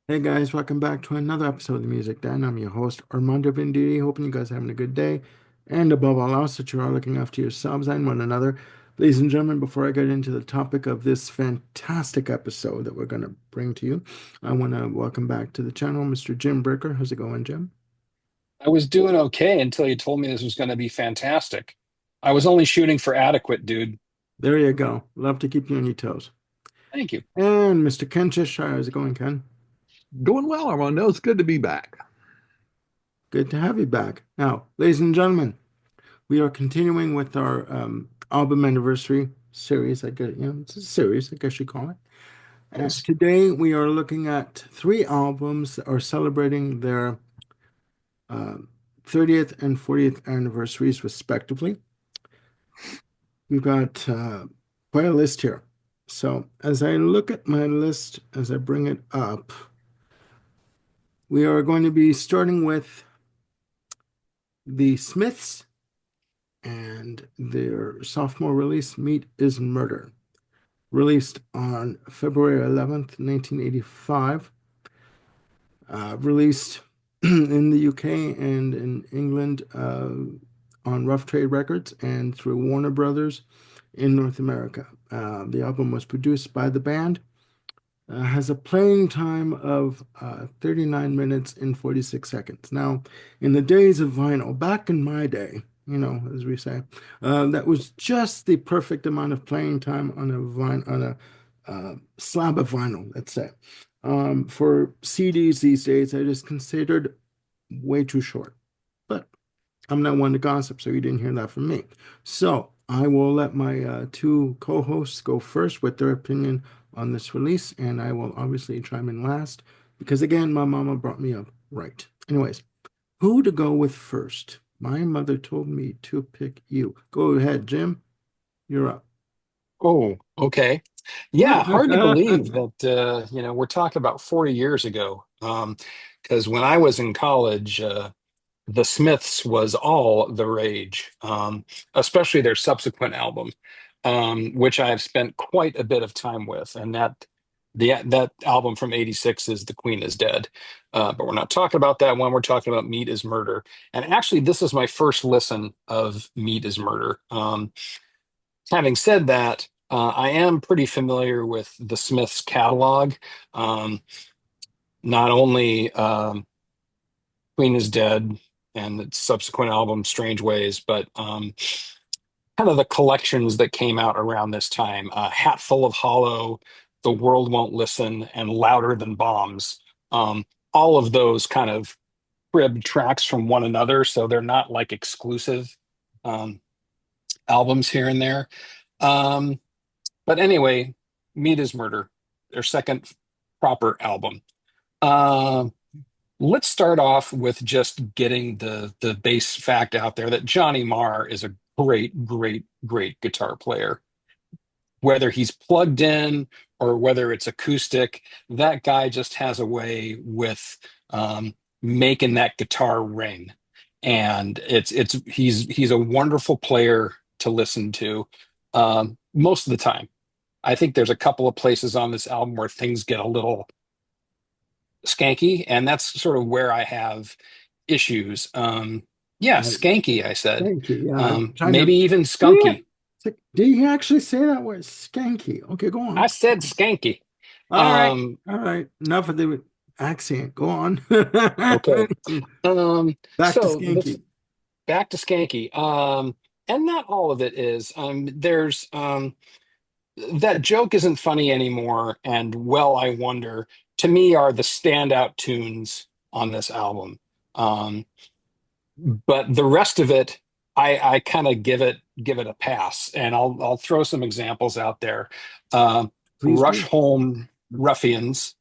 Hey guys, welcome back to another episode of the Music Den. I'm your host, Armando Venditti. Hoping you guys are having a good day. And above all else, that you are looking after yourselves and one another. Ladies and gentlemen, before I get into the topic of this fantastic episode that we're going to bring to you, I want to welcome back to the channel Mr. Jim Bricker. How's it going, Jim? I was doing okay until you told me this was going to be fantastic. I was only shooting for adequate, dude. There you go. Love to keep you on your toes. Thank you. And Mr. Ken Cheshire, how's it going, Ken? Going well, Armando. It's good to be back. Good to have you back. Now, ladies and gentlemen, we are continuing with our album anniversary series. I guess, it's a series, I guess you call it. Yes. Today we are looking at three albums that are celebrating their uh, 30th and 40th anniversaries, respectively. We've got quite a list here. So as I look at my list, as I bring it up, we are going to be starting with the Smiths and their sophomore release, Meat is Murder, released on February 11th, 1985. Released in the UK and in England on Rough Trade Records and through Warner Brothers in North America. The album was produced by the band, has a playing time of 39 minutes and 46 seconds. Now, in the days of vinyl, back in my day, as we say, that was just the perfect amount of playing time on a slab of vinyl, let's say. For CDs these days, it is considered way too short. But I'm not one to gossip, so you didn't hear that from me. So I will let my two co-hosts go first with their opinion on this release, and I will obviously chime in last because, again, my mama brought me up right. Anyways, who to go with first? My mother told me to pick you. Go ahead, Jim. You're up. Oh, okay. Yeah, hard to believe that we're talking about 40 years ago. Because when I was in college, the Smiths was all the rage, especially their subsequent album, which I've spent quite a bit of time with, and that album from '86 is "The Queen Is Dead," but we're not talking about that one. We're talking about "Meat Is Murder," and actually, this is my first listen of "Meat Is Murder." Having said that, I am pretty familiar with the Smiths catalog. Um, Not only Queen is Dead and its subsequent album Strange Ways, but kind of the collections that came out around this time, Hatful of Hollow, The World Won't Listen, and Louder Than Bombs. All of those kind of cribbed tracks from one another, so they're not like exclusive um, albums here and there. Um, but anyway, Meat is Murder, their second proper album. Um, let's start off with just getting the base fact out there that Johnny Marr is a great, great, great guitar player. Whether he's plugged in or whether it's acoustic, that guy just has a way with making that guitar ring. And he's a wonderful player to listen to most of the time. I think there's a couple of places on this album where things get a little skanky, and that's sort of where I have issues. Yeah, Right. skanky, I said. Thank you. Yeah, I'm trying to. Maybe even Yeah. skunky. Did he actually say that word? Skanky. Okay, go I on. said skanky. All right. Um, All right. Enough of the accent. Go on. okay. Back to So Skanky. back to skanky. And not all of it is. There's that joke isn't funny anymore, and well, I wonder. To me, are the standout tunes on this album. Um, but the rest of it, I kind of give it a pass, and I'll throw some examples out there. Please Rush do. Home Ruffians.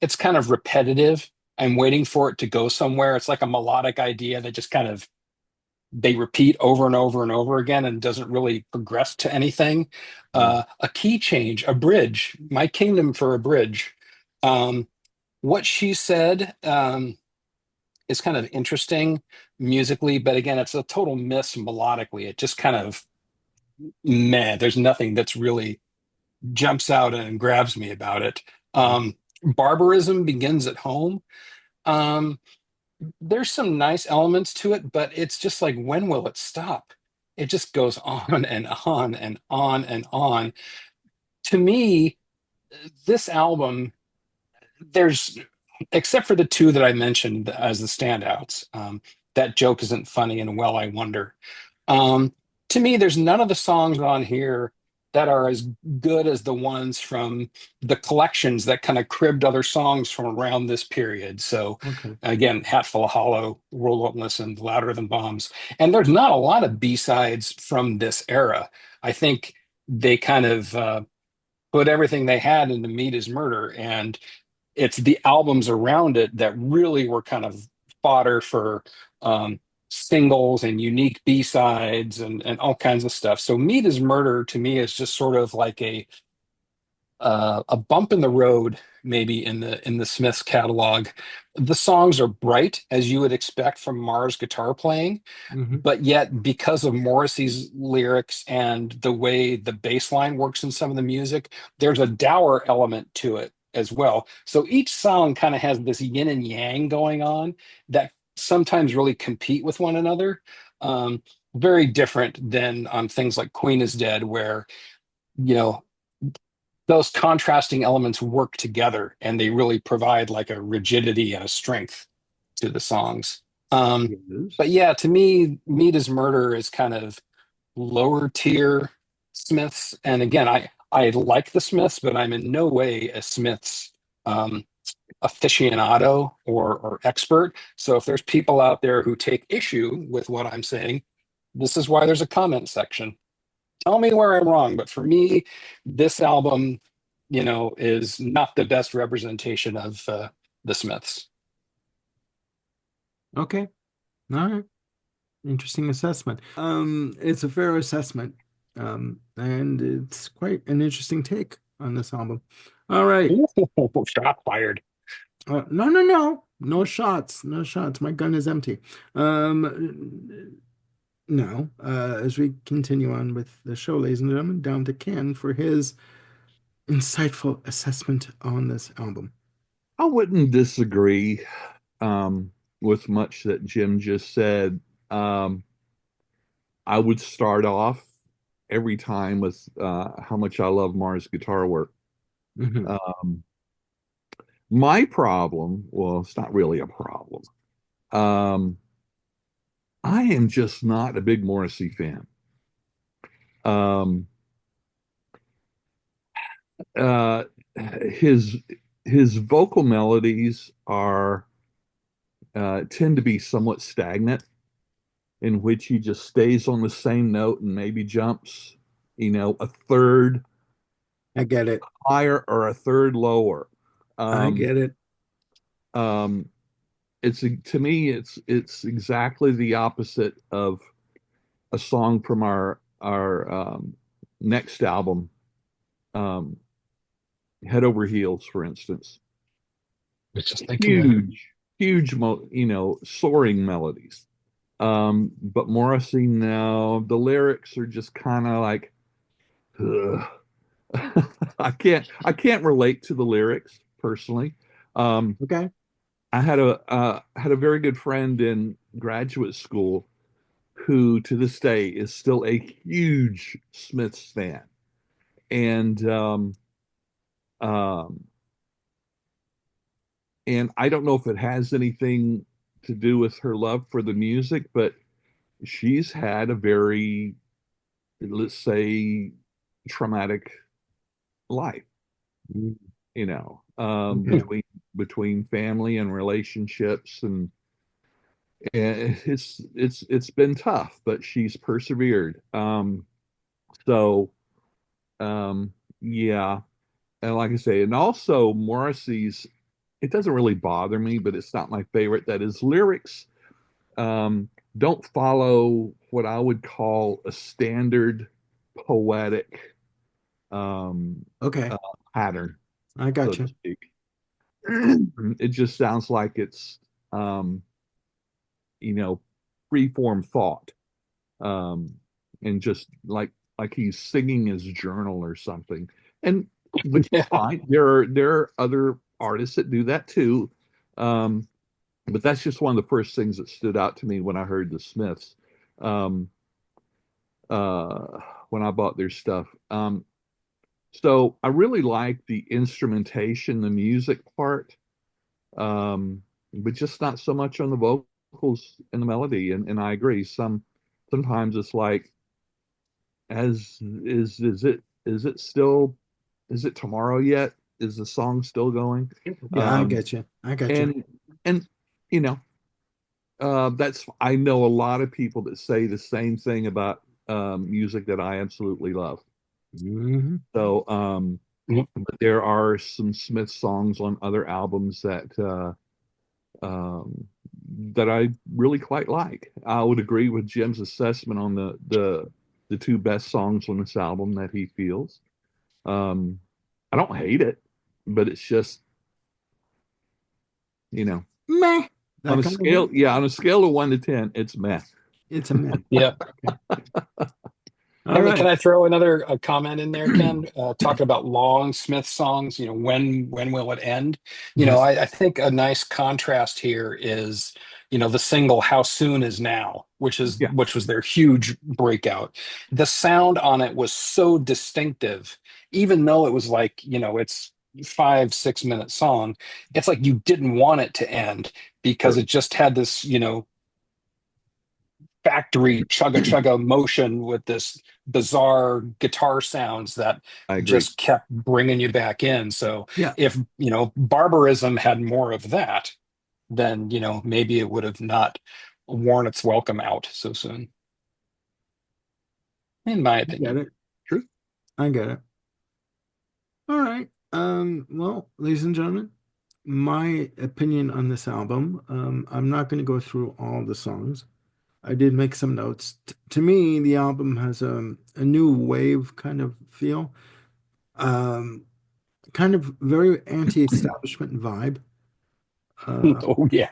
It's kind of repetitive. I'm waiting for it to go somewhere. It's like a melodic idea that just kind of they repeat over and over and over again and doesn't really progress to anything. A key change, a bridge, My Kingdom for a Bridge. Um, what she said is kind of interesting musically, but again, it's a total miss melodically. It just kind of meh. There's nothing that's really jumps out and grabs me about it. barbarism begins at home. Um, there's some nice elements to it, but it's just like, when will it stop? It just goes on and on and on and on. To me, this album, there's, except for the two that I mentioned as the standouts, that joke isn't funny and well, I wonder. Um, to me, there's none of the songs on here that are as good as the ones from the collections that kind of cribbed other songs from around this period. So, Okay. again, Hatful of Hollow, Roll Up and Listen, Louder Than Bombs. And there's not a lot of B-sides from this era. I think they kind of put everything they had into Meat is Murder. And it's the albums around it that really were kind of fodder for um, singles and unique B-sides and all kinds of stuff. So Meat is Murder to me is just sort of like a bump in the road, maybe in the Smiths catalog. The songs are bright, as you would expect from Mars guitar playing, Hmm. but yet because of Morrissey's lyrics and the way the bass line works in some of the music, there's a dour element to it as well. So each song kind of has this yin and yang going on that sometimes really compete with one another. Um, very different than on things like Queen is Dead, where you know those contrasting elements work together and they really provide like a rigidity and a strength to the songs. Um, Yes. but yeah, to me, Meat is Murder is kind of lower tier Smiths. And again, I like the Smiths, but I'm in no way a Smiths um, aficionado or expert. So if there's people out there who take issue with what I'm saying, this is why there's a comment section. Tell me where I'm wrong, but for me, this album, is not the best representation of the Smiths. Okay. All right. Interesting assessment. It's a fair assessment. And it's quite an interesting take on this album. All right. Ooh, shot fired. No, no, no. No shots. No shots. My gun is empty. No. As we continue on with the show, ladies and gentlemen, down to Ken for his insightful assessment on this album. I wouldn't disagree with much that Jim just said. Um, I would start off every time with how much I love Mars guitar work. Hmm. Um, my problem, well, it's not really a problem. Um, I am just not a big Morrissey fan. Um, uh, his his vocal melodies are tend to be somewhat stagnant, in which he just stays on the same note and maybe jumps, a third I get it. higher or a third lower. I Um, get it. um, it's to me, it's exactly the opposite of a song from our next album, um, Head Over Heels, for instance. I was just thinking that. Huge, huge, soaring melodies. But Morrissey, no, the lyrics are just kind of like, ugh. I can't relate to the lyrics personally. Um, Okay. I had a very good friend in graduate school who to this day is still a huge Smiths fan. And um, and I don't know if it has anything to do with her love for the music, but she's had a very, let's say, traumatic life, Mm. Okay. between family and relationships, and it's been tough, but she's persevered. So yeah, and like I say, and also Morrissey's, it doesn't really bother me, but it's not my favorite, that his lyrics um, don't follow what I would call a standard poetic um, Okay. uh, pattern, I so got to you. speak. It just sounds like it's um, you know, free form thought, um, and just like he's singing his journal or something. And which is Yeah. fine. There are other artists that do that too. Um, but that's just one of the first things that stood out to me when I heard the Smiths. Um, when I bought their stuff. So I really like the instrumentation, the music part, but just not so much on the vocals and the melody. And I agree. Sometimes it's like, as is it still, is it tomorrow yet? Is the song still going? Yeah, I Um, get you. I get you. and you know, that's I know a lot of people that say the same thing about music that I absolutely love. Hmm. So, Mhm. but there are some Smith songs on other albums that I really quite like. I would agree with Jim's assessment on the two best songs on this album that he feels. Um, I don't hate it, but it's just, you know, Meh. on That a kind of way. scale, yeah, on a scale of 1 to 10, it's meh. It's a meh. Yeah. Okay. All I mean, can right. I throw another comment in there, Ken? Talking about long Smith songs, when will it end? Yes. I think a nice contrast here is, the single "How Soon Is Now," Yeah, which was their huge breakout. The sound on it was so distinctive, even though it was like, it's 5, 6 minute song. It's like you didn't want it to end because sure. it just had this, factory chugga chugga motion with this bizarre guitar sounds that I agree. just kept bringing you back in. So Yeah. if, barbarism had more of that, then, maybe it would have not worn its welcome out so soon, in my I get opinion. it. True. I get it. All right. Well, ladies and gentlemen, my opinion on this album, I'm not going to go through all the songs. I did make some notes. To me, the album has a new wave kind of feel, um, kind of very anti-establishment vibe uh, Oh yeah.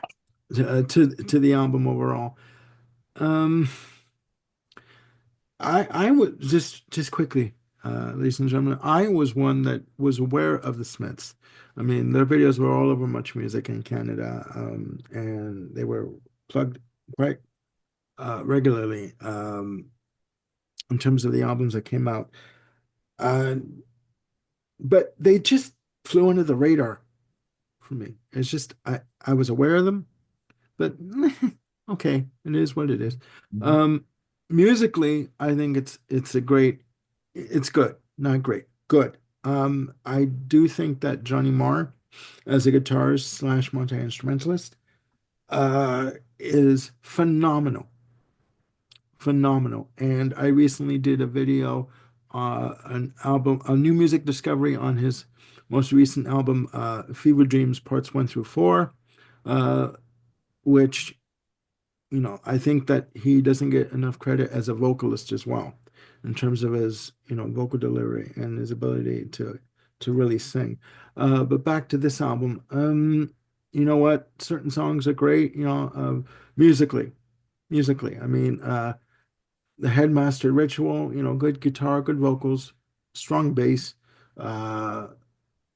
to the album overall. Um, I would just quickly, ladies and gentlemen, I was one that was aware of the Smiths. I mean, their videos were all over Much Music in Canada, and they were plugged quite regularly in terms of the albums that came out. Uh, but they just flew under the radar for me. It's just I was aware of them, but okay, it is what it is. Mhm. Um, musically, I think it's good, not great, good. I do think that Johnny Marr, as a guitarist slash multi-instrumentalist, uh, is phenomenal, phenomenal. And I recently did a video, a new music discovery on his most recent album, Fever Dreams Parts 1 through 4, uh, which I think that he doesn't get enough credit as a vocalist as well, in terms of his, vocal delivery and his ability to really sing. But back to this album, you know what? Certain songs are great, musically. Musically, I mean, the Headmaster Ritual, good guitar, good vocals, strong bass. Uh,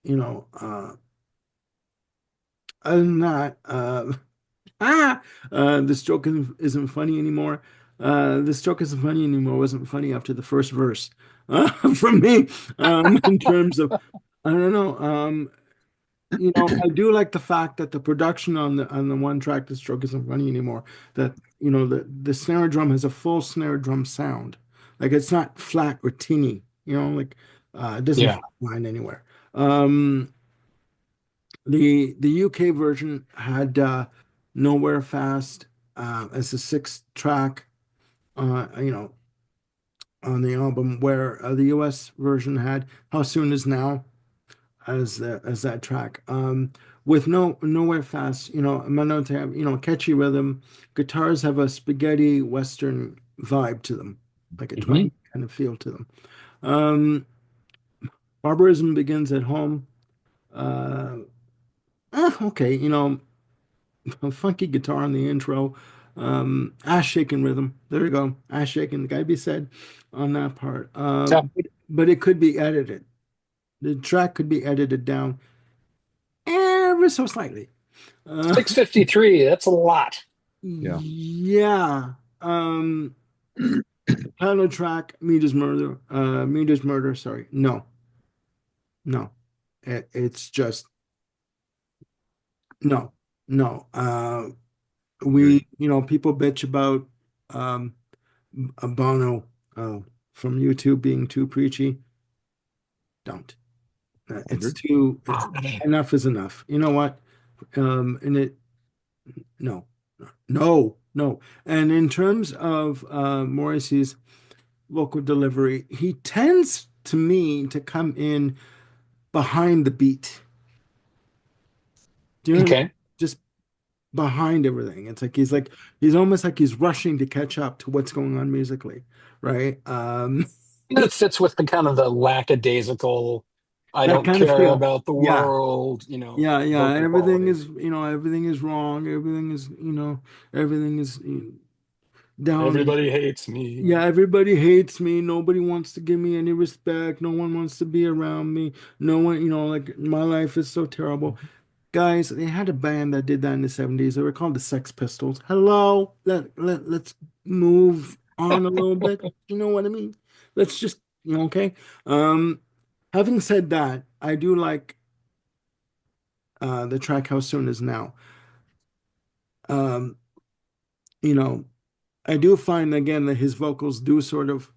you know, uh, Other than that, Ah, this joke isn't funny anymore. This joke isn't funny anymore. Wasn't funny after the first verse, from me. In terms of, I don't know. I do like the fact that the production on the one track, this joke isn't funny anymore. That the snare drum has a full snare drum sound. Like it's not flat or tinny. Like it doesn't Yeah. flatline anywhere. Um, the UK version had Nowhere Fast as the sixth track, you know, on the album, where the US version had How Soon Is Now as that track. With Nowhere Fast, my notes have, catchy rhythm. Guitars have a spaghetti Western vibe to them, like a Mhm. twang kind of feel to them. Um, Barbarism Begins at Home. Uh, okay, a funky guitar in the intro, ass shaking rhythm. There you go, ass shaking. Gotta be said on that part. Yeah. But it could be edited. The track could be edited down ever so slightly. Uh, 653, that's a lot. Yeah. yeah. Um, title track, Meters Murder, sorry. No, no. It's just no, no. Agree. People bitch about um a Bono from YouTube being too preachy. Don't. It's Agree. too. It's enough is enough. You know what? And it no, no, no. And in terms of Morrissey's vocal delivery, he tends to me to come in behind the beat. Do you know what I mean? Okay. Just behind everything. It's like he's almost like he's rushing to catch up to what's going on musically, right? That fits with the kind of the lackadaisical, I That don't kind of care feel. about the Yeah. world, Yeah. vocal quality. Everything is wrong. Everything is down. And Everybody hates me. yeah, everybody hates me. Nobody wants to give me any respect. No one wants to be around me. No one, like my life is so terrible. Guys, they had a band that did that in the 70s. They were called the Sex Pistols. Hello, let's move on a little bit. You know what I mean? Let's just, okay. Um, Having said that, I do like the track How Soon Is Now. Um, you know, I do find again that his vocals do sort of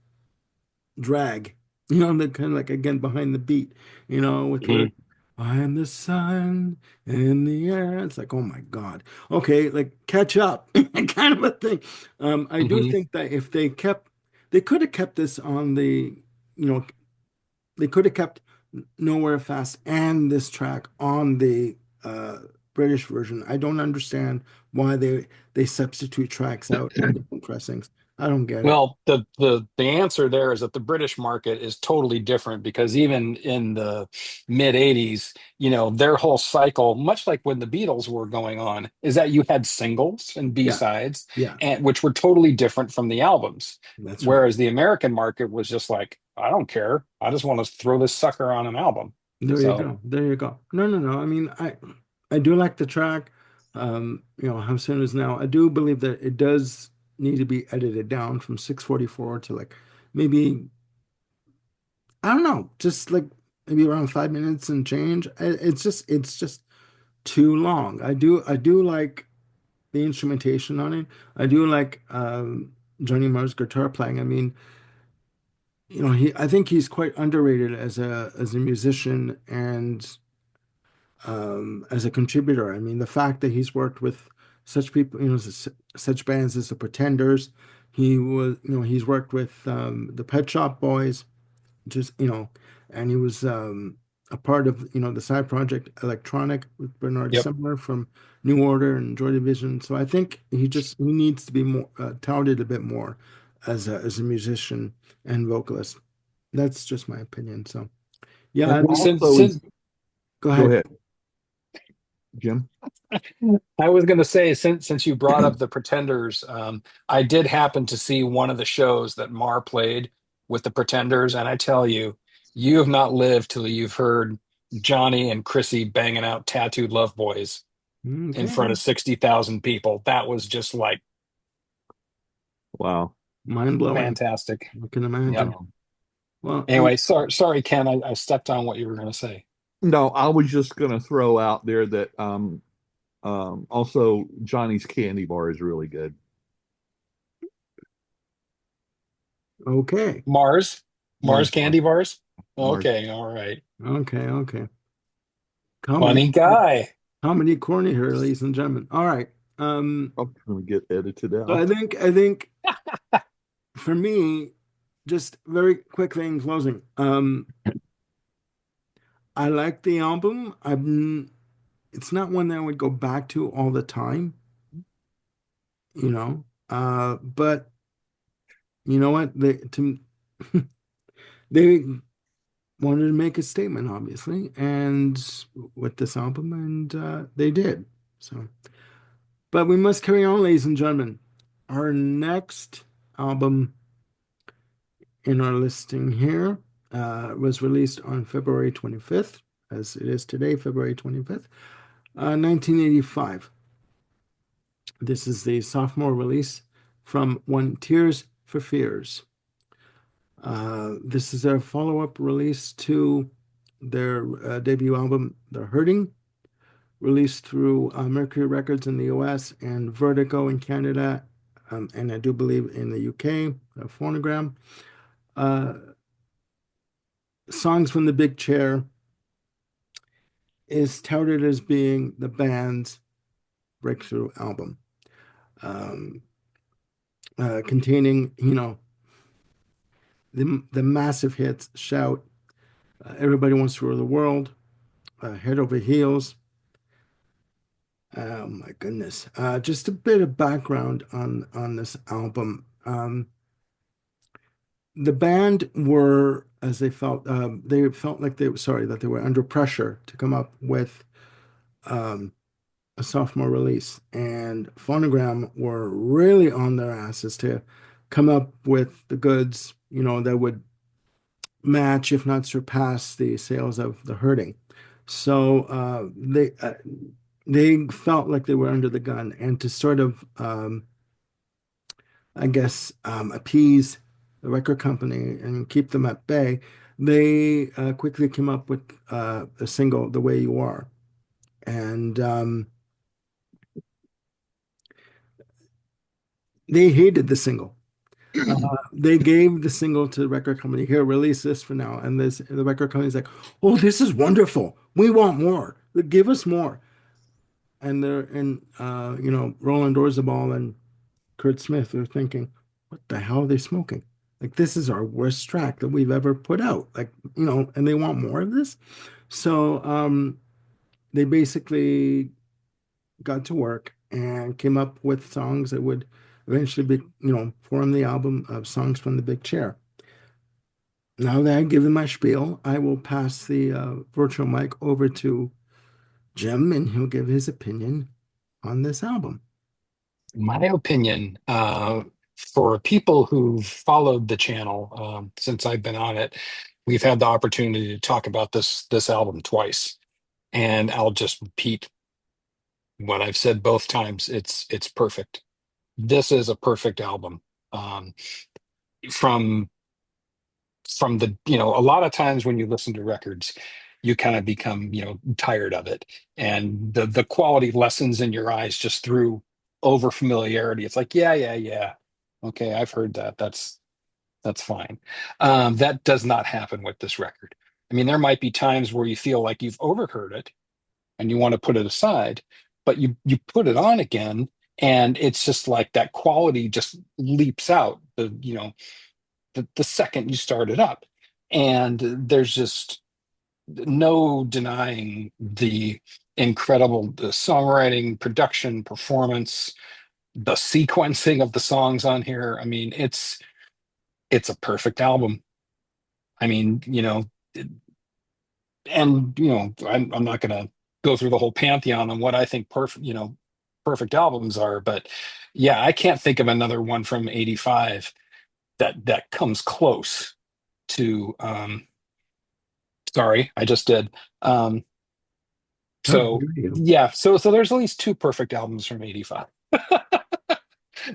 drag, they're kind of like again behind the beat, with where Mhm. I am the sun in the air. It's like, oh my God. Okay, like catch up, kind of a thing. I do Mhm. think that if they could have kept this on you know, they could have kept Nowhere Fast and this track on the uh, British version. I don't understand why they substitute tracks out in different pressings. I don't get it. Well, the answer there is that the British market is totally different because even in the mid 80s, their whole cycle, much like when the Beatles were going on, is that you had singles and Yeah, B-sides yeah, and which were totally different from the albums. that's right. Whereas the American market was just like, I don't care. I just want to throw this sucker on an album. There you So, go. There you go. No, no, no. I mean, I do like the track. How soon is now? I do believe that it does need to be edited down from 6:44 to like maybe I don't know, just like maybe around 5 minutes and change. It's just too long. I do like the instrumentation on it. I do like Johnny Marr's guitar playing. I mean, I think he's quite underrated as a musician and as a contributor. I mean, the fact that he's worked with such people, such bands as the Pretenders, he's worked with the Pet Shop Boys, just, and he was a part of, the side project Electronic with Bernard yep. Sumner from New Order and Joy Division. So I think he needs to be more touted a bit more as a musician and vocalist. That's just my opinion. So yeah, And I mean, Since also since is go go ahead. ahead, Jim. I was going to say, since you brought up the Pretenders, I did happen to see one of the shows that Mar played with the Pretenders, and I tell you, you have not lived till you've heard Johnny and Chrissy banging out "Tattooed Love Boys" in front Okay. of 60,000 people. That was just like Wow. Mind blowing. fantastic. I can Yep. imagine. Um, Well, Anyway, sorry, Ken, I stepped on what you were going to say. no, I was just going to throw out there that also Johnny's Candy Bar is really good. okay. Mars Mars Bar. candy bars. Mars. Okay, all right. Okay. Okay. Comedy, Funny guy. comedy corner here, ladies and gentlemen. All right. Um, I'm going to get edited so I out. think I think for me, just very quickly in closing, I like the album. It's not one that I would go back to all the time, but you know what? They wanted to make a statement, obviously, and with this album, and they did. So, but we must carry on, ladies and gentlemen. Our next album in our listing here was released on February 25th, as it is today, February 25th. 1985. This is the sophomore release from When Tears for Fears. This is their follow-up release to their debut album, The Hurting, released through Mercury Records in the US and Vertigo in Canada, and I do believe in the UK, Phonogram. Uh, Songs from the Big Chair is touted as being the band's breakthrough album, um, containing, the massive hits Shout, Everybody Wants to Rule the World, Head Over Heels. Oh my goodness. Just a bit of background on this album. The band were, as they felt like that they were under pressure to come up with um, a sophomore release, and Phonogram were really on their asses to come up with the goods, that would match, if not surpass, the sales of The Hurting. So they felt like they were under the gun, and to sort of, I guess, appease the record company and keep them at bay, they quickly came up with the single "The Way You Are," and they hated the single. They gave the single to the record company. Here, release this for now. And the record company's like, "Oh, this is wonderful. We want more. Give us more." And Roland Orzabal and Kurt Smith are thinking, "What the hell are they smoking? Like, this is our worst track that we've ever put out. Like, and they want more of this." So they basically got to work and came up with songs that would eventually be, form the album of Songs from the Big Chair. Now that I've given my spiel, I will pass the virtual mic over to Jim, and he'll give his opinion on this album. My opinion, for people who've followed the channel since I've been on it, we've had the opportunity to talk about this album twice, and I'll just repeat what I've said both times. It's perfect. This is a perfect album. Um, from a lot of times when you listen to records, you kind of become, tired of it, and the quality lessens in your eyes just through over familiarity. It's like, yeah, yeah, yeah, okay, I've heard that. That's fine. That does not happen with this record. I mean, there might be times where you feel like you've overheard it and you want to put it aside, but you put it on again, and it's just like that quality just leaps out the second you start it up. And there's just no denying the incredible the songwriting, production, performance, the sequencing of the songs on here. I mean, it's a perfect album. I mean, and I'm not gonna go through the whole pantheon on what I think perfect albums are, but yeah, I can't think of another one from '85 that comes close to sorry, I just did. Um, How so dare you? yeah, so there's at least two perfect albums from '85.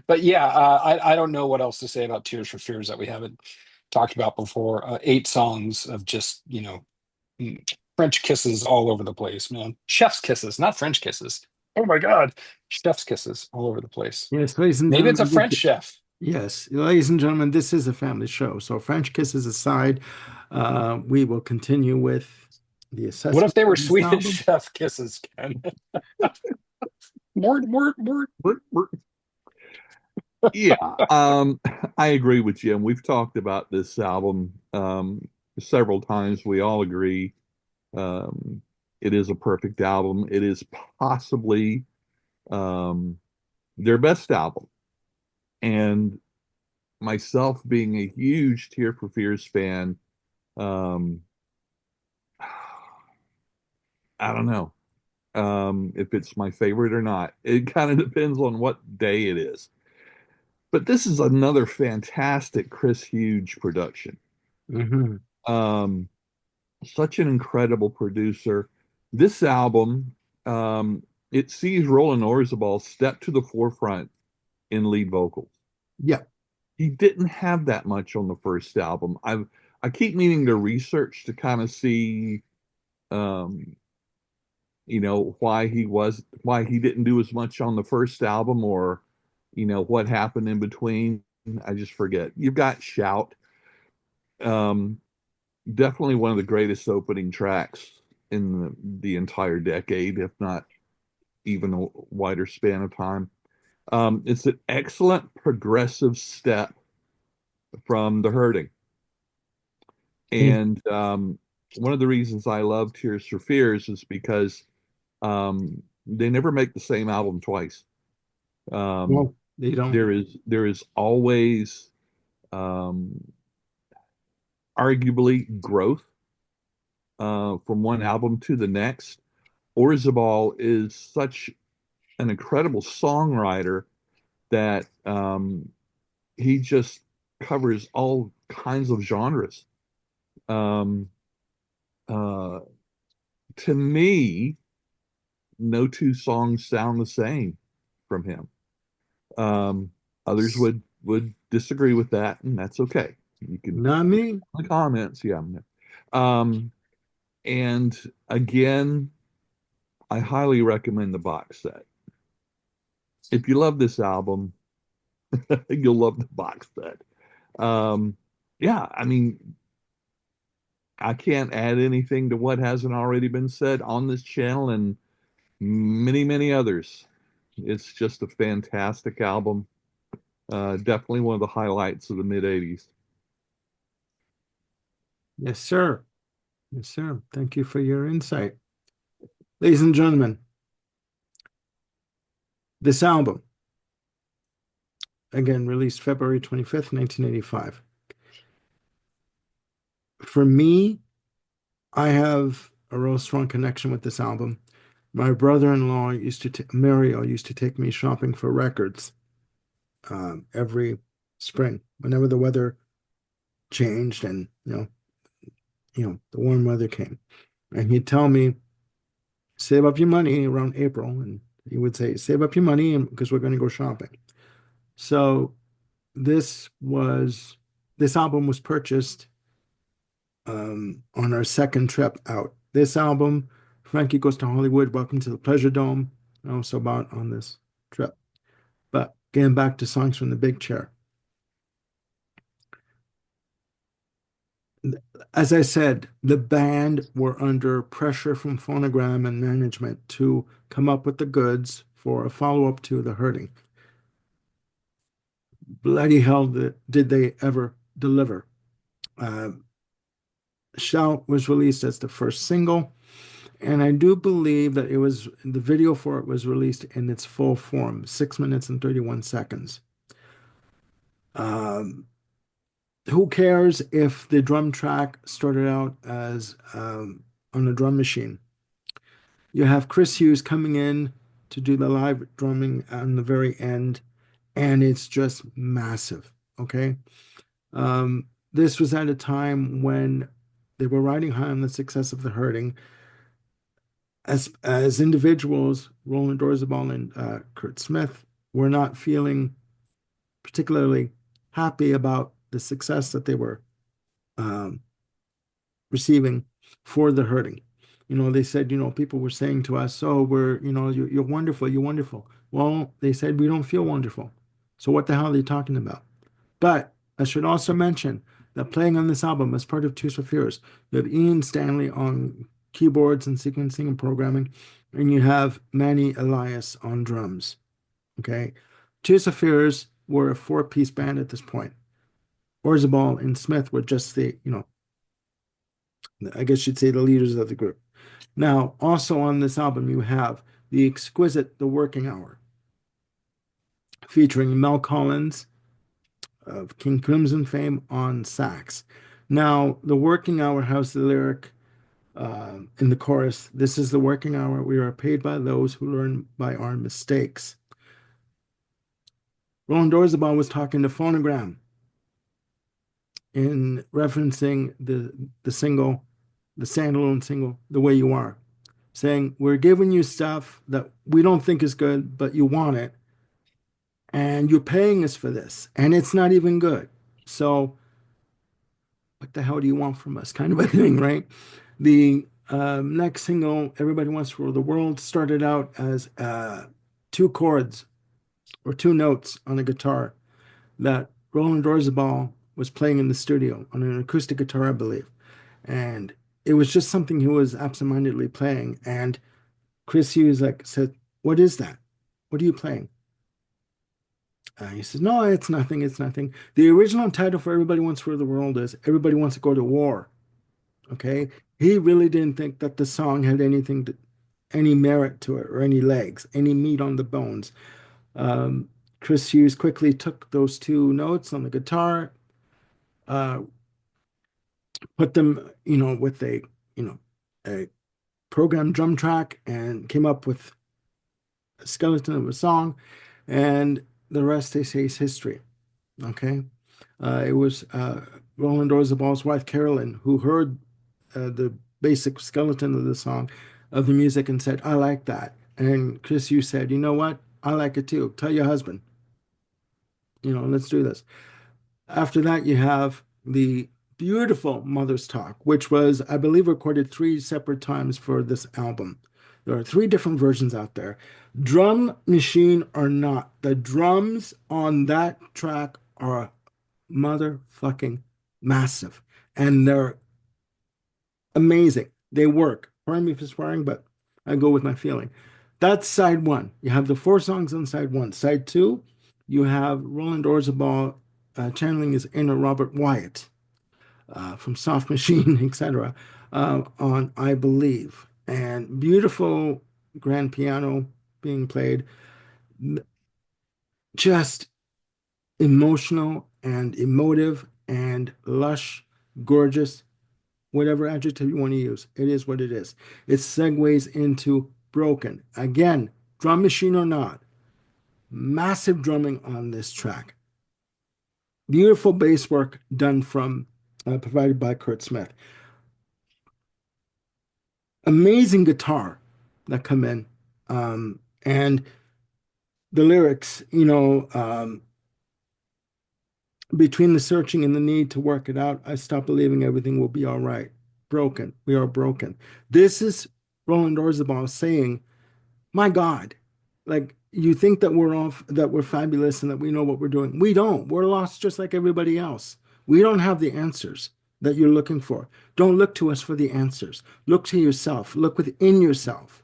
But yeah, I don't know what else to say about Tears for Fears that we haven't talked about before. 8 songs of just French kisses all over the place, man. Chef's kisses, not French kisses. Oh my God, chef's kisses all over the place. Yes, ladies and Maybe it's a gentlemen. French chef. Yes, ladies and gentlemen, this is a family show. So French kisses aside, we will continue with the What if assessment they were of this Swedish album. chef kisses, Ken? More. Yeah, I agree with Jim. We've talked about this album several times. We all agree um, it is a perfect album. It is possibly um, their best album. And myself being a huge Tear for Fears fan, um, I don't know if it's my favorite or not. It kind of depends on what day it is. But this is another fantastic Chris Huge production. Hmm. Um, Such an incredible producer. This album, um, it sees Roland Orzabal step to the forefront in lead vocals. Yeah. He didn't have that much on the first album. I keep meaning to research to kind of see, um, why he didn't do as much on the first album, or what happened in between. I just forget. You've got Shout, um, definitely one of the greatest opening tracks in the entire decade, if not even a wider span of time. It's an excellent progressive step from The Hurting. Mm. And one of the reasons I love Tears for Fears is because they never make the same album twice. Um, Well, they don't. there is always um, arguably growth from one album to the next. Orzabal is such an incredible songwriter that he just covers all kinds of genres. Um, uh, to me, no two songs sound the same from him. Um, Others would disagree with that, and that's okay. You can Not put it me. in the comments, yeah. Um, and again, I highly recommend the box set. If you love this album, you'll love the box set. Yeah, I mean, I can't add anything to what hasn't already been said on this channel and many, many others. It's just a fantastic album. Definitely one of the highlights of the mid 80s. Yes, sir. Yes, sir. Thank you for your insight. Ladies and gentlemen, this album, again, released February 25th, 1985. For me, I have a real strong connection with this album. My brother-in-law Mario used to take me shopping for records every spring, whenever the weather changed and the warm weather came. And he'd tell me, save up your money around April, and he would say, save up your money because we're going to go shopping. So this was this album was purchased on our second trip out. This album, Frankie Goes to Hollywood, Welcome to the Pleasure Dome, also about on this trip. But getting back to songs from the big chair. As I said, the band were under pressure from Phonogram and management to come up with the goods for a follow-up to The Hurting. Bloody hell, did they ever deliver? Uh, Shout was released as the first single, and I do believe that the video for it was released in its full form, 6 minutes and 31 seconds. Um, who cares if the drum track started out as on a drum machine? You have Chris Hughes coming in to do the live drumming on the very end, and it's just massive. Okay. This was at a time when they were riding high on the success of The Hurting. As individuals, Roland Orzabal and Kurt Smith were not feeling particularly happy about the success that they were um, receiving for The Hurting. They said, people were saying to us, "Oh, you're wonderful, you're wonderful." Well, they said we don't feel wonderful. So what the hell are they talking about? But I should also mention that playing on this album as part of Tears for Fears, you have Ian Stanley on keyboards and sequencing and programming, and you have Manny Elias on drums. Okay. Tears for Fears were a four-piece band at this point. Orzabal and Smith were just I guess you'd say the leaders of the group. Now, also on this album, you have the exquisite The Working Hour, featuring Mel Collins of King Crimson fame on sax. Now, The Working Hour has the lyric in the chorus, "This is the working hour. We are paid by those who learn by our mistakes." Roland Orzabal was talking to Phonogram in referencing the single, the standalone single, "The Way You Are." saying, we're giving you stuff that we don't think is good, but you want it, and you're paying us for this, and it's not even good. So what the hell do you want from us? Kind of a thing, right? The next single, Everybody Wants to Rule the World, started out as two chords or two notes on a guitar that Roland Orzabal was playing in the studio on an acoustic guitar, I believe. And it was just something he was absentmindedly playing. And Chris Hughes like said, "What is that? What are you playing?" He says, "No, it's nothing. It's nothing." The original title for Everybody Wants to Rule the World is Everybody Wants to Go to War. Okay. He really didn't think that the song had any merit to it or any legs, any meat on the bones. Um, Chris Hughes quickly took those two notes on the guitar, uh, put them, with a programmed drum track and came up with a skeleton of a song, and the rest they say is history. Okay. It was Roland Orzabal's wife, Carolyn, who heard the basic skeleton of the song, of the music, and said, "I like that." And Chris Hughes said, "You know what? I like it too. Tell your husband, let's do this." After that, you have the beautiful Mother's Talk, which was, I believe, recorded three separate times for this album. There are three different versions out there. Drum machine or not, the drums on that track are motherfucking massive. And they're amazing. They work. Pardon me for swearing, but I go with my feeling. That's side one. You have the four songs on side one. Side two, you have Roland Orzabal channeling his inner Robert Wyatt from Soft Machine, etc., on I Believe. And beautiful grand piano being played, just emotional and emotive and lush, gorgeous, whatever adjective you want to use. It is what it is. It segues into Broken. Again, drum machine or not, massive drumming on this track. Beautiful bass work done from provided by Kurt Smith. Amazing guitar that come in. And the lyrics, between the searching and the need to work it out, I stop believing everything will be all right. Broken. We are broken. This is Roland Orzabal saying, my God, like you think that we're fabulous and that we know what we're doing. We don't. We're lost just like everybody else. We don't have the answers that you're looking for. Don't look to us for the answers. Look to yourself. Look within yourself,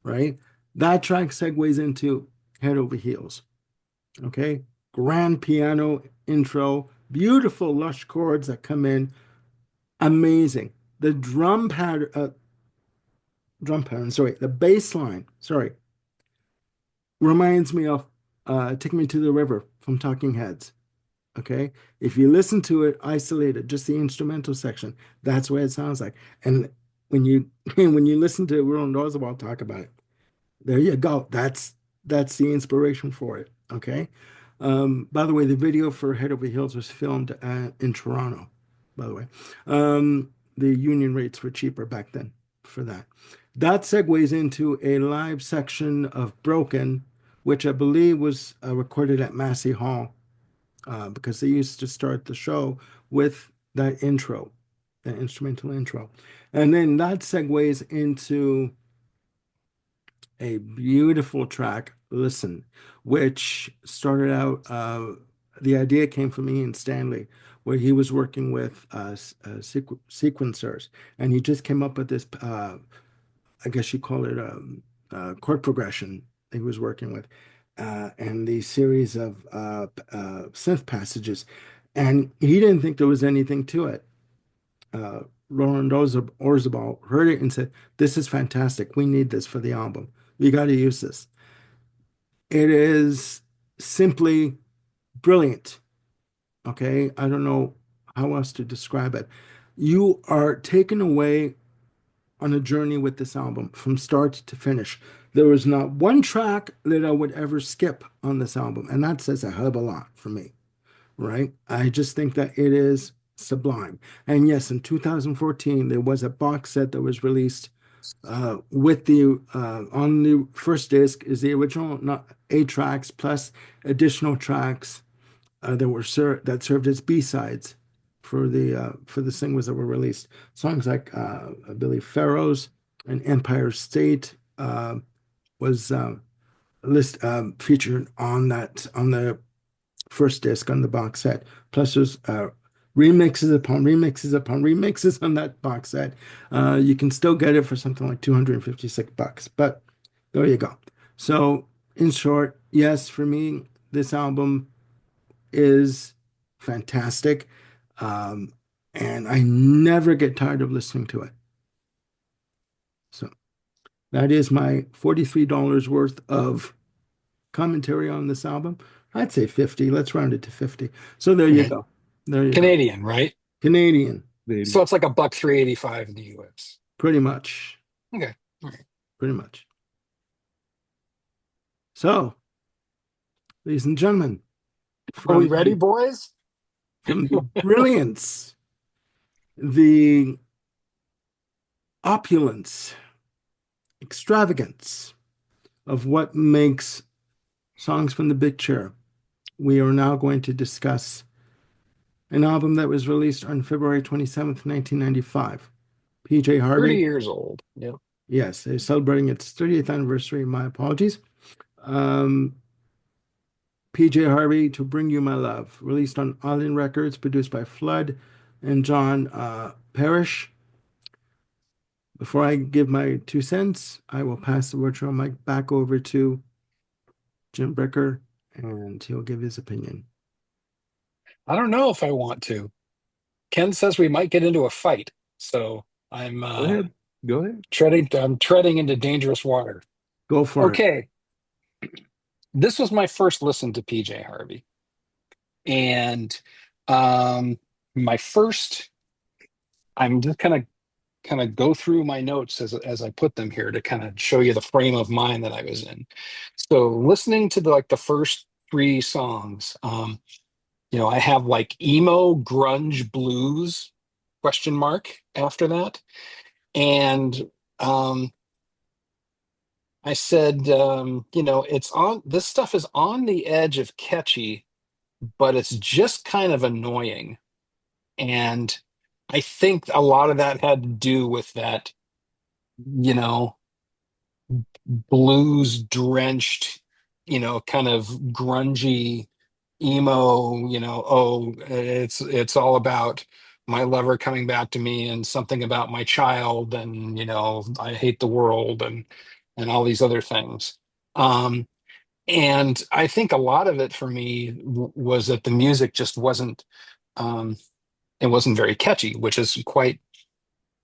right? That track segues into Head Over Heels. Okay. Grand piano intro, beautiful lush chords that come in. Amazing. The drum pattern, sorry, the bass line, sorry, reminds me of Take Me to the River from Talking Heads. Okay. If you listen to it isolated, just the instrumental section, that's what it sounds like. And when you when you listen to Roland Orzabal talk about it, there you go. That's the inspiration for it. Okay. By the way, the video for Head Over Heels was filmed in Toronto, by the way. The union rates were cheaper back then for that. That segues into a live section of Broken, which I believe was recorded at Massey Hall, because they used to start the show with that intro, that instrumental intro. And then that segues into a beautiful track, Listen, which started out, the idea came from Ian Stanley, where he was working with sequencers, and he just came up with this, I guess you call it chord progression he was working with, and the series of synth passages. And he didn't think there was anything to it. Roland Orzabal heard it and said, "This is fantastic. We need this for the album. We got to use this." It is simply brilliant. Okay. I don't know how else to describe it. You are taken away on a journey with this album from start to finish. There was not one track that I would ever skip on this album, and that says a hell of a lot for me, right? I just think that it is sublime. And yes, in 2014, there was a box set that was released With the on the first disc is the original, not 8 tracks plus additional tracks that served as B-sides for the singles that were released. Songs like I believe Pharaohs and Empire State was list featured on that on the first disc on the box set. Plus, there's remixes upon remixes upon remixes on that box set. You can still get it for something like $256, but there you go. So, in short, yes, for me, this album is fantastic. Um, and I never get tired of listening to it. So that is my $43 worth of commentary on this album. I'd say 50. Let's round it to 50. So there you Okay. go. There you go. Canadian, right? Canadian, The- So it's like a buck 385 in the US. pretty much. Okay. All right. Pretty much. So, ladies and gentlemen, Are we from ready, boys? the brilliance, the opulence, extravagance of what makes Songs from the Big Chair, we are now going to discuss an album that was released on February 27th, 1995. PJ 30 Harvey, years old. Yeah. yes, they're celebrating its 30th anniversary. My apologies. Um, PJ Harvey, To Bring You My Love, released on Island Records, produced by Flood and John Parrish. Before I give my 2 cents, I will pass the virtual mic back over to Jim Brecker, and he'll give his opinion. I don't know if I want to. Ken says we might get into a fight. So I'm Go ahead. Go ahead. treading into dangerous water. Go for it. Okay. This was my first listen to PJ Harvey. And um my first I'm just kind of go through my notes as I put them here to kind of show you the frame of mind that I was in. So listening to the first three songs, I have like emo grunge blues question mark after that. And I said, it's on this stuff is on the edge of catchy, but it's just kind of annoying. And I think a lot of that had to do with that, you know, blues drenched, kind of grungy emo, oh, it's all about my lover coming back to me and something about my child and I hate the world and all these other things. Um and I think a lot of it for me was that the music just wasn't um it wasn't very catchy, which is quite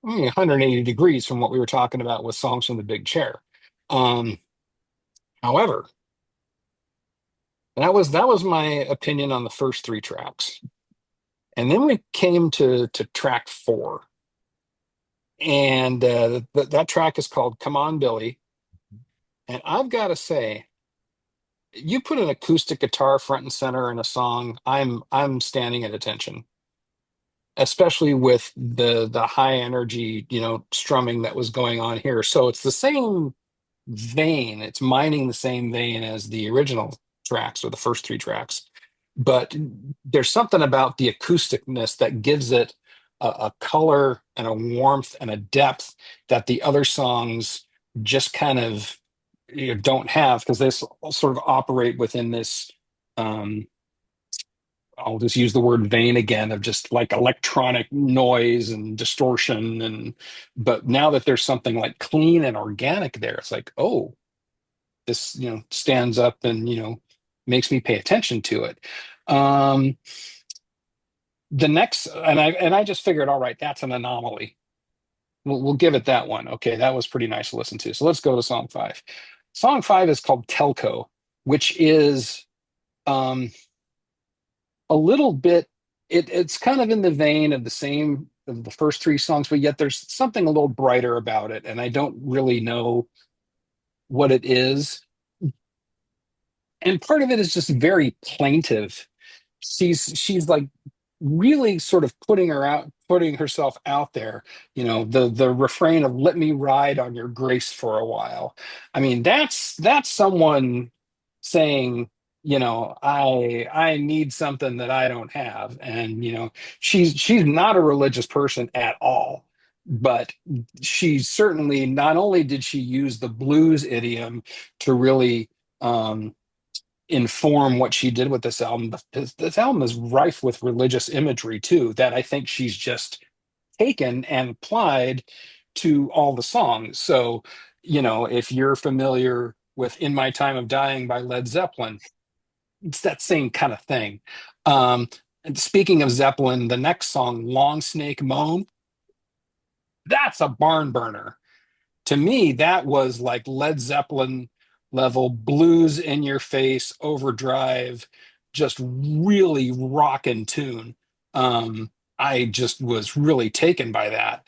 180 degrees from what we were talking about with songs from the big chair. Um, However, that was my opinion on the first three tracks. And then we came to track four. And that track is called Come On Billy. And I've got to say, you put an acoustic guitar front and center in a song, I'm standing at attention, especially with the high energy, strumming that was going on here. So it's the same vein. It's mining the same vein as the original tracks or the first three tracks. But there's something about the acousticness that gives it a color and a warmth and a depth that the other songs just kind of don't have because they sort of operate within this. Um, I'll just use the word vein again of just like electronic noise and distortion but now that there's something like clean and organic there, it's like, oh, this stands up and makes me pay attention to it. Um the next and I just figured, all right, that's an anomaly. We'll give it that one. Okay, that was pretty nice to listen to. So let's go to song five. Song five is called Telco, which is um a little bit it's kind of in the vein of the same of the first three songs, but yet there's something a little brighter about it, and I don't really know what it is. And part of it is just very plaintive. She's like really sort of putting herself out there. The refrain of "Let me ride on your grace for a while." I mean, that's someone saying, I need something that I don't have. And she's not a religious person at all. But she certainly, not only did she use the blues idiom to really inform what she did with this album, but this album is rife with religious imagery too, that I think she's just taken and applied to all the songs. So, if you're familiar with "In My Time of Dying" by Led Zeppelin, it's that same kind of thing. And speaking of Zeppelin, the next song, "Long Snake Moan," that's a barn burner. To me, that was like Led Zeppelin level blues in your face, overdrive, just really rockin' tune. I just was really taken by that.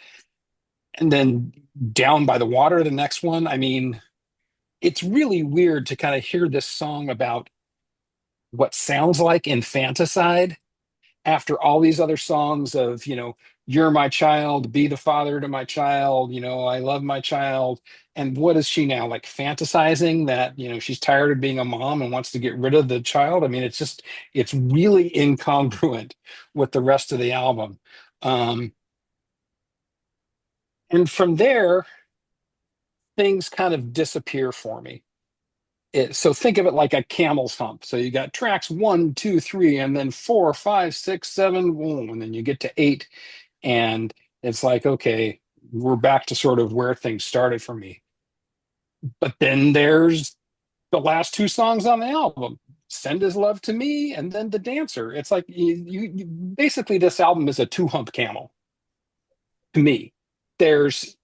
And then "Down by the Water," the next one. I mean, it's really weird to kind of hear this song about what sounds like infanticide after all these other songs of, "You're my child, be the father to my child, I love my child." And what is she now, like, fantasizing that, she's tired of being a mom and wants to get rid of the child? I mean, it's really incongruent with the rest of the album. Um, and from there, things kind of disappear for me. So think of it like a camel's hump. So you got tracks one, two, three, and then four, five, six, seven, boom, and then you get to eight, and it's like, okay, we're back to sort of where things started for me. But then there's the last two songs on the album, "Send His Love to Me" and then "The Dancer." It's like basically this album is a two hump camel to me. There's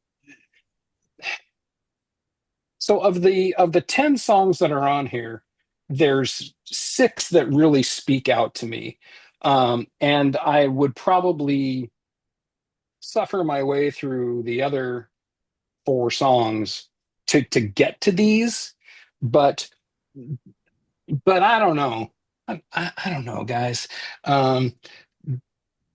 So of the 10 songs that are on here, there's six that really speak out to me. And I would probably suffer my way through the other four songs to get to these, but I don't know. I don't know, guys. Um,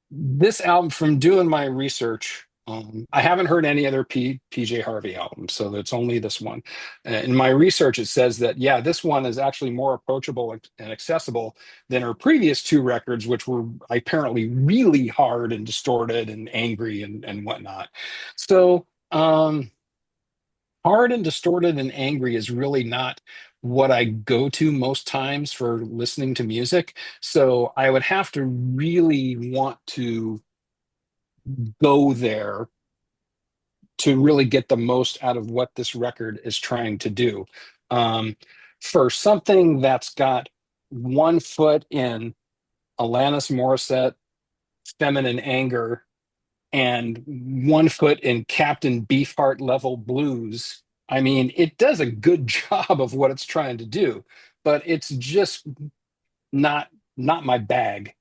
this album, from doing my research, I haven't heard any other PJ Harvey albums, so it's only this one. In my research, it says that, yeah, this one is actually more approachable and accessible than her previous two records, which were apparently really hard and distorted and angry and whatnot. So, hard and distorted and angry is really not what I go to most times for listening to music. So I would have to really want to go there to really get the most out of what this record is trying to do. Um, for something that's got one foot in Alanis Morissette, feminine anger, and one foot in Captain Beefheart level blues, I mean, it does a good job of what it's trying to do, but it's just not not my bag,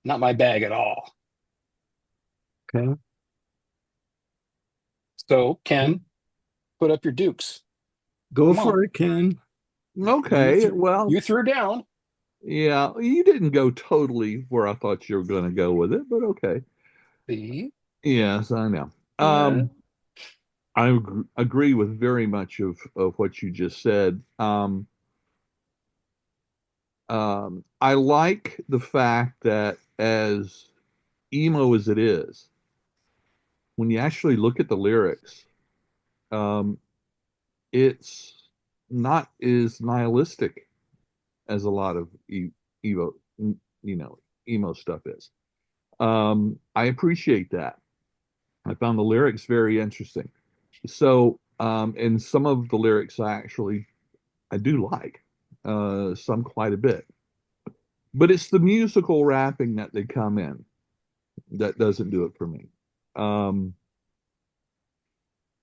not my bag at all. Okay. So, Ken, put up your dukes. Go Come on. for it, Ken. You Okay, You, well, you threw down. yeah, you didn't go totally where I thought you were going to go with it, but okay. See? Yes, I know. Yeah. Agree with very much of what you just said. I like the fact that, as emo as it is, when you actually look at the lyrics, um, it's not as nihilistic as a lot of emo, you know, emo stuff is. I appreciate that. I found the lyrics very interesting. So, and some of the lyrics I do like, some quite a bit. But it's the musical rapping that they come in that doesn't do it for me. Um,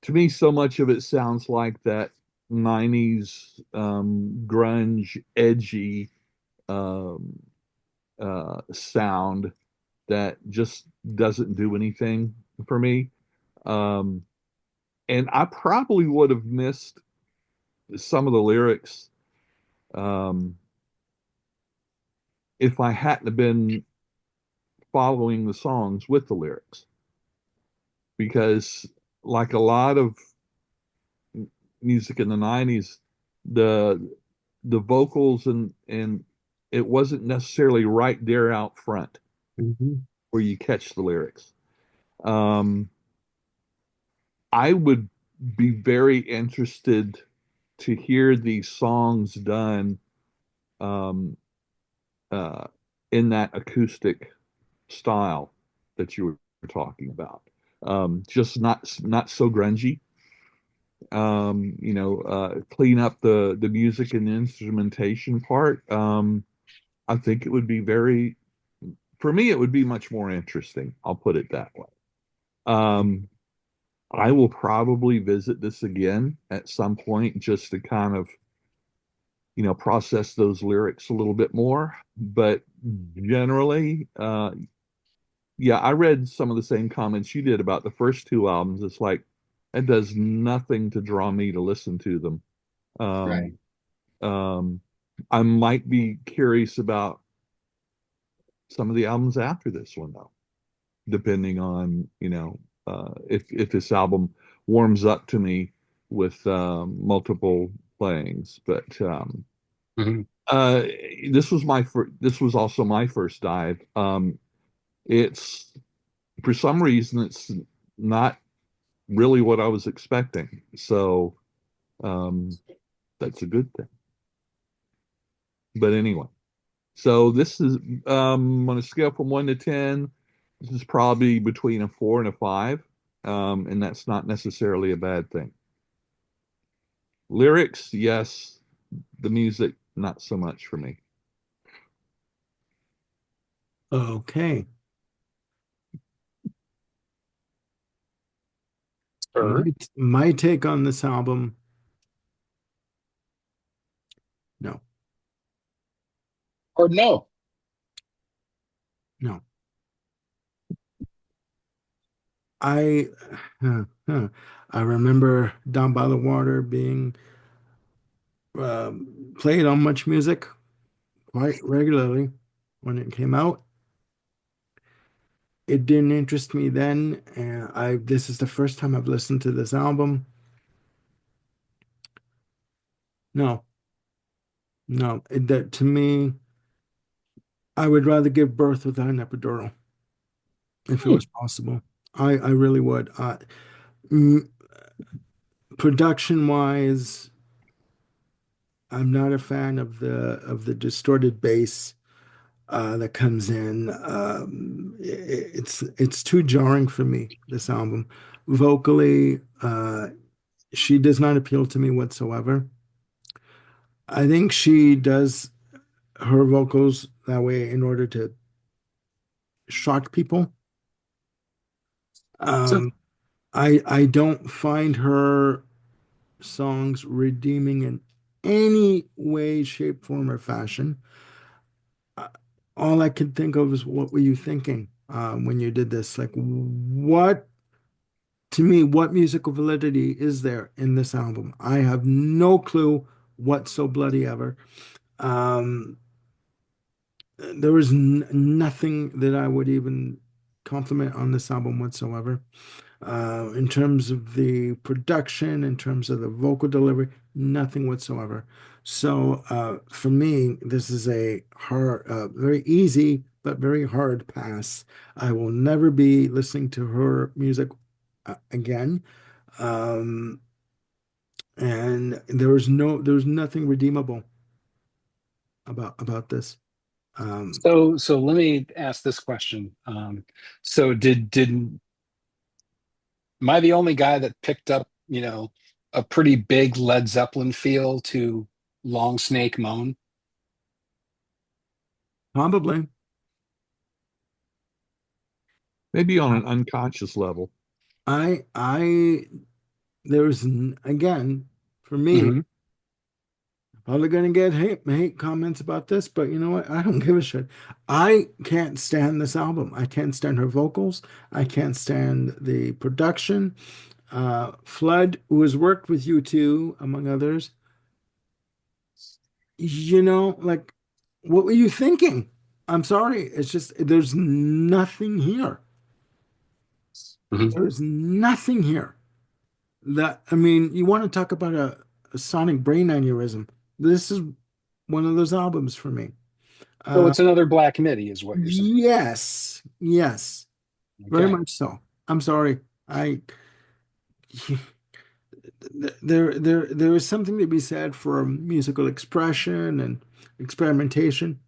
to me, so much of it sounds like that 90s grunge, edgy um, sound that just doesn't do anything for me. Um, and I probably would have missed some of the lyrics um, if I hadn't have been following the songs with the lyrics because, like a lot of music in the 90s, the the vocals and it wasn't necessarily right there out front Mhm. where you catch the lyrics. Um, I would be very interested to hear these songs done um, uh, in that acoustic style that you were talking about. Just not so grungy. Clean up the music and the instrumentation part. I think it would be very, for me, it would be much more interesting. I'll put it that way. Um, I will probably visit this again at some point just to kind of, process those lyrics a little bit more. But generally, yeah, I read some of the same comments you did about the first two albums. It's like it does nothing to draw me to listen to them. Right. Um, um, I might be curious about some of the albums after this one, though, depending on, if this album warms up to me with multiple playings. But Mhm. uh, this was also my first dive. It's for some reason it's not really what I was expecting. So um, that's a good thing. But anyway, so this is on a scale from 1 to 10. This is probably between a 4 and a 5, and that's not necessarily a bad thing. Lyrics, yes. The music, not so much for me. Okay. Or My take on this album, no, or no. no. I I remember Down by the Water being played on Much Music quite regularly when it came out. It didn't interest me then, and I this is the first time I've listened to this album. No, no, that to me, I would rather give birth without an epidural if it Hmm. was possible. I really would. Mm, Production wise, I'm not a fan of the distorted bass that comes in. It's too jarring for me, this album. Vocally, she does not appeal to me whatsoever. I think she does her vocals that way in order to shock people. So Um, I don't find her songs redeeming in any way, shape, form, or fashion. Uh, all I could think of is what were you thinking when you did this? Like, what to me, what musical validity is there in this album? I have no clue what so bloody ever. Um, there was n nothing that I would even compliment on this album whatsoever. In terms of the production, in terms of the vocal delivery, nothing whatsoever. So for me, this is a hard, very easy but very hard pass. I will never be listening to her music again. Um, and there was nothing redeemable about this. Um, so let me ask this question. So did am I the only guy that picked up, a pretty big Led Zeppelin feel to Long Snake Moan? Probably. Maybe on an unconscious level. I again for me. Hmm. Probably gonna get hate comments about this, but you know what? I don't give a shit. I can't stand this album. I can't stand her vocals. I can't stand the production. Flood, who has worked with you too, among others, like, what were you thinking? I'm sorry. It's just there's nothing here. Mhm. There's nothing here that I mean, you want to talk about a sonic brain aneurysm. This is one of those albums for me. So Uh, it's another Black Midi, is what you're saying. yes, yes, very Okay. much so. I'm sorry. I there is something to be said for musical expression and experimentation.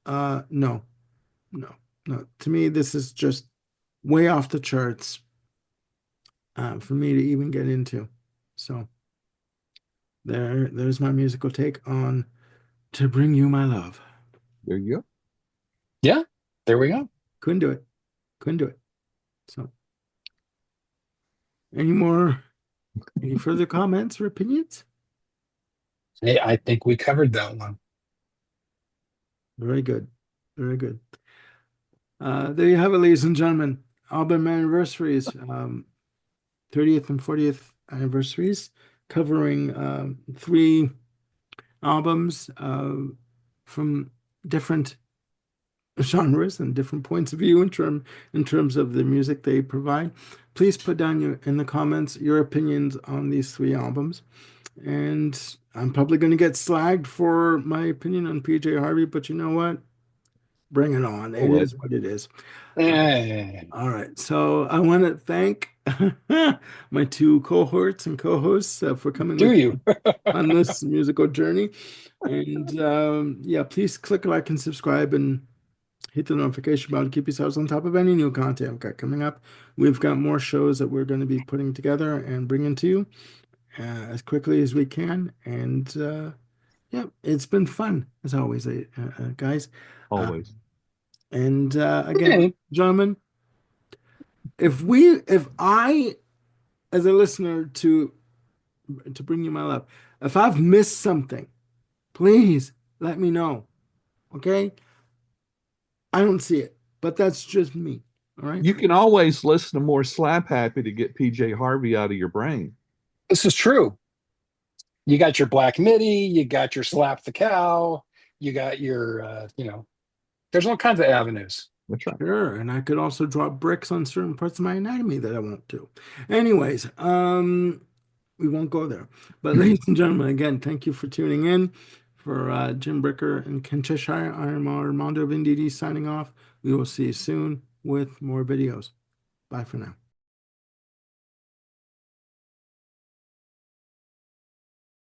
No, no, no. To me, this is just way off the charts for me to even get into. So there's my musical take on To Bring You My Love. There you go. Yeah, there we go. Couldn't do it. Couldn't do it. So any more, any further comments or opinions? Hey, I think we covered that one. Very good. Very good. There you have it, ladies and gentlemen. Album anniversaries, 30th and 40th anniversaries, covering three albums from different genres and different points of view in terms of the music they provide. Please put down in the comments your opinions on these three albums. And I'm probably going to get slagged for my opinion on PJ Harvey, but you know what? Bring it on. It Always. is what it is. Uh, Eh, all right. So I want to thank my two cohorts and co-hosts for coming do with you? me on this musical journey. And yeah, please click like and subscribe and hit the notification bell to keep yourselves on top of any new content we've got coming up. We've got more shows that we're going to be putting together and bringing to you as quickly as we can. And yeah, it's been fun as always, guys. Uh, Always. and again, Okay. gentlemen, if I, as a listener to bring you my love, if I've missed something, please let me know. Okay, I don't see it, but that's just me. All right. You can always listen to more Slap Happy to get PJ Harvey out of your brain. This is true. You got your Black Midi, you got your Slap the Cow, you got your, there's all kinds of avenues. That's right. Sure, and I could also drop bricks on certain parts of my anatomy that I won't do. Anyways, we won't go there. But ladies and gentlemen, again, thank you for tuning in. For Jim Bricker and Ken Cheshire, I'm Armando Venditti signing off. We will see you soon with more videos. Bye for now.